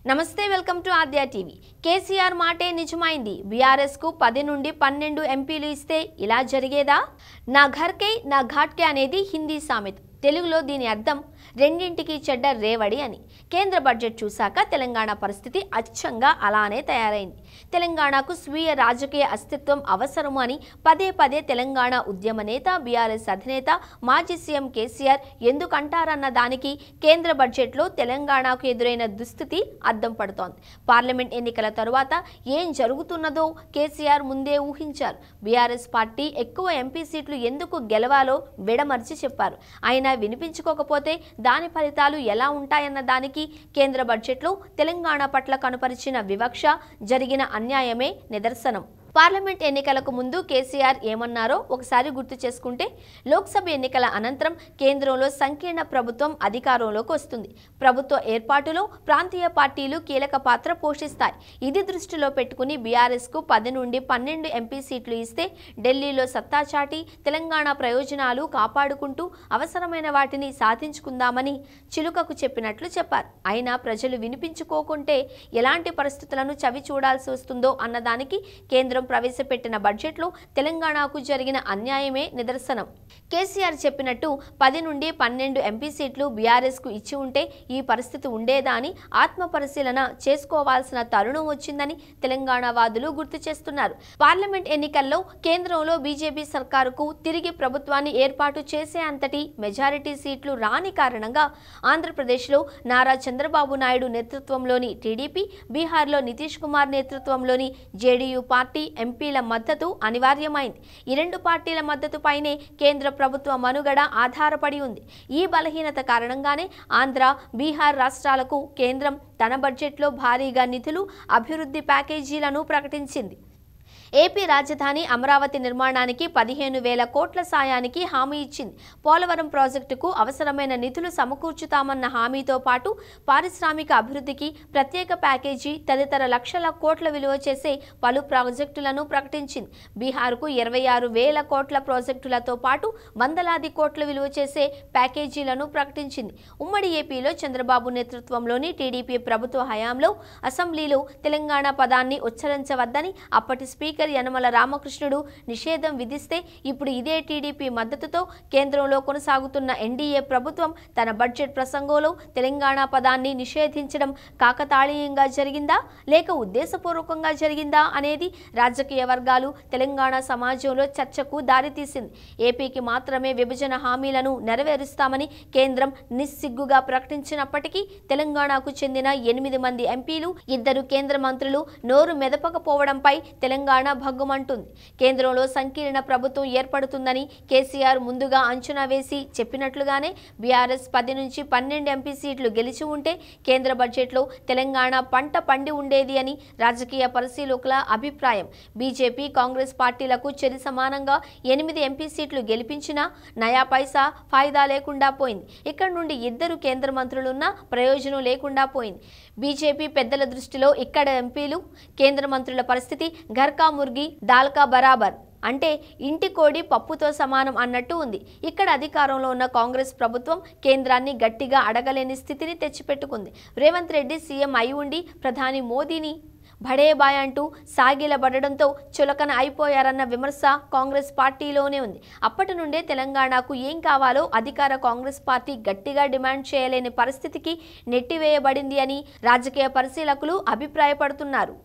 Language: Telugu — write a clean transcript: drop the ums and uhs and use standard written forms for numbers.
నమస్తే, welcome to Aadya TV. KCR మాటే నిజమైంది. బీఆర్ఎస్ కు 10 నుండి 12 ఎంపీలు ఇస్తే ఇలా జరిగేదా? నా ఘర్కే నా ఘాట్కే అనేది హిందీ సామెత. తెలుగులో దీని అర్థం రెండింటికి చెడ్డ రేవడి అని. కేంద్ర బడ్జెట్ చూశాక తెలంగాణ పరిస్థితి అచ్చంగా అలానే తయారైంది. తెలంగాణకు స్వీయ రాజకీయ అస్తిత్వం అవసరము అని పదే పదే తెలంగాణ ఉద్యమ నేత, బీఆర్ఎస్ అధినేత, మాజీ సీఎం కేసీఆర్ ఎందుకంటారన్న దానికి కేంద్ర బడ్జెట్లో తెలంగాణకు ఎదురైన దుస్థితి అద్దం పడుతోంది. పార్లమెంట్ ఎన్నికల తరువాత ఏం జరుగుతున్నదో కేసీఆర్ ముందే ఊహించారు. బీఆర్ఎస్ పార్టీ ఎక్కువ ఎంపీ సీట్లు ఎందుకు గెలవాలో విడమర్చి చెప్పారు. అయినా వినిపించుకోకపోతే దాని ఫలితాలు ఎలా ఉంటాయన్న దానికి కేంద్ర బడ్జెట్లో తెలంగాణ పట్ల కనపరిచిన వివక్ష, జరిగిన అన్యాయమే నిదర్శనం. పార్లమెంట్ ఎన్నికలకు ముందు కేసీఆర్ ఏమన్నారో ఒకసారి గుర్తు చేసుకుంటే, లోక్సభ ఎన్నికల అనంతరం కేంద్రంలో సంకీర్ణ ప్రభుత్వం అధికారంలోకి వస్తుంది. ప్రభుత్వ ఏర్పాటులో ప్రాంతీయ పార్టీలు కీలక పాత్ర పోషిస్తాయి. ఇది దృష్టిలో పెట్టుకుని బీఆర్ఎస్కు 10 నుండి 12 ఎంపీ సీట్లు ఇస్తే ఢిల్లీలో సత్తా చాటి తెలంగాణ ప్రయోజనాలు కాపాడుకుంటూ అవసరమైన వాటిని సాధించుకుందామని చిలుకకు చెప్పినట్లు చెప్పారు. అయినా ప్రజలు వినిపించుకోకుంటే ఎలాంటి పరిస్థితులను చవి చూడాల్సి వస్తుందో అన్నదానికి కేంద్రం ప్రవేశపెట్టిన బడ్జెట్లో తెలంగాణకు జరిగిన అన్యాయమే నిదర్శనం. కేసీఆర్ చెప్పినట్టు 10 నుండి 12 ఎంపీ సీట్లు బీఆర్ఎస్ కు ఇచ్చి ఉంటే ఈ పరిస్థితి ఉండేదా అని ఆత్మ పరిశీలన చేసుకోవాల్సిన తరుణం వచ్చిందని తెలంగాణ వాదులు గుర్తు చేస్తున్నారు. పార్లమెంట్ ఎన్నికల్లో కేంద్రంలో బీజేపీ సర్కారుకు తిరిగి ప్రభుత్వాన్ని ఏర్పాటు చేసే అంతటి మెజారిటీ సీట్లు రాని కారణంగా ఆంధ్రప్రదేశ్లో నారా చంద్రబాబు నాయుడు నేతృత్వంలోని టీడీపీ, బీహార్లో నితీష్ కుమార్ నేతృత్వంలోని జేడీయూ పార్టీ ఎంపీల మద్దతు అనివార్యమైంది. ఈ రెండు పార్టీల మద్దతుపైనే కేంద్ర ప్రభుత్వ మనుగడ ఆధారపడి ఉంది. ఈ బలహీనత కారణంగానే ఆంధ్ర, బీహార్ రాష్ట్రాలకు కేంద్రం తన బడ్జెట్లో భారీగా నిధులు, అభివృద్ధి ప్యాకేజీలను ప్రకటించింది. ఏపీ రాజధాని అమరావతి నిర్మాణానికి 15,000 కోట్ల సాయానికి హామీ ఇచ్చింది. పోలవరం ప్రాజెక్టుకు అవసరమైన నిధులు సమకూర్చుతామన్న హామీతో పాటు పారిశ్రామిక అభివృద్ధికి ప్రత్యేక ప్యాకేజీ తదితర లక్షల కోట్ల విలువ చేసే పలు ప్రాజెక్టులను ప్రకటించింది. బీహార్కు 26,000 కోట్ల ప్రాజెక్టులతో పాటు వందలాది కోట్ల విలువ చేసే ప్యాకేజీలను ప్రకటించింది. ఉమ్మడి ఏపీలో చంద్రబాబు నేతృత్వంలోని టీడీపీ ప్రభుత్వ హయాంలో అసెంబ్లీలో తెలంగాణ పదాన్ని ఉచ్చరించవద్దని అప్పటి స్పీకర్ యనమల రామకృష్ణుడు నిషేధం విధిస్తే ఇప్పుడు ఇదే టీడీపీ మద్దతుతో కేంద్రంలో కొనసాగుతున్న ఎన్డీఏ ప్రభుత్వం తన బడ్జెట్ ప్రసంగంలో తెలంగాణ పదాన్ని నిషేధించడం కాకతాళీయంగా జరిగిందా లేక ఉద్దేశపూర్వకంగా జరిగిందా అనేది రాజకీయ వర్గాలు, తెలంగాణ సమాజంలో చర్చకు దారితీసింది. ఏపీకి మాత్రమే విభజన హామీలను నెరవేరుస్తామని కేంద్రం నిస్సిగ్గుగా ప్రకటించినప్పటికీ తెలంగాణకు చెందిన 8 మంది ఎంపీలు, 2 కేంద్ర మంత్రులు నోరు మెదపకపోవడంపై తెలంగాణ భగ్గుమంటుంది. కేంద్రంలో సంకీర్ణ ప్రభుత్వం ఏర్పడుతుందని కేసీఆర్ ముందుగా అంచనా వేసి చెప్పినట్లుగానే బీఆర్ఎస్ 10 నుంచి 12 ఎంపీ సీట్లు గెలిచి ఉంటే కేంద్ర బడ్జెట్లో తెలంగాణ పంట పండి ఉండేది అని రాజకీయ పరిశీలకుల అభిప్రాయం. బీజేపీ, కాంగ్రెస్ పార్టీలకు చెరి సమానంగా 8 ఎంపీ సీట్లు గెలిపించినా నయా పైసా ఫాయిదా లేకుండా పోయింది. ఇక్కడ నుండి 2 కేంద్ర మంత్రులున్నా ప్రయోజనం లేకుండా పోయింది. బీజేపీ పెద్దల దృష్టిలో ఇక్కడ ఎంపీలు, కేంద్ర మంత్రుల పరిస్థితి ఘర్కా ముర్గి దాల్కా బరాబర్, అంటే ఇంటి కోడి పప్పుతో సమానం అన్నట్టు ఉంది. ఇక్కడ అధికారంలో ఉన్న కాంగ్రెస్ ప్రభుత్వం కేంద్రాన్ని గట్టిగా అడగలేని స్థితిని తెచ్చిపెట్టుకుంది. రేవంత్ రెడ్డి సీఎం అయి ఉండి ప్రధాని మోదీని భడేబాయ్ అంటూ సాగిలబడడంతో చులకన అయిపోయారన్న విమర్శ కాంగ్రెస్ పార్టీలోనే ఉంది. అప్పటి నుండే తెలంగాణకు ఏం కావాలో అధికార కాంగ్రెస్ పార్టీ గట్టిగా డిమాండ్ చేయలేని పరిస్థితికి నెట్టివేయబడింది అని రాజకీయ పరిశీలకులు అభిప్రాయపడుతున్నారు.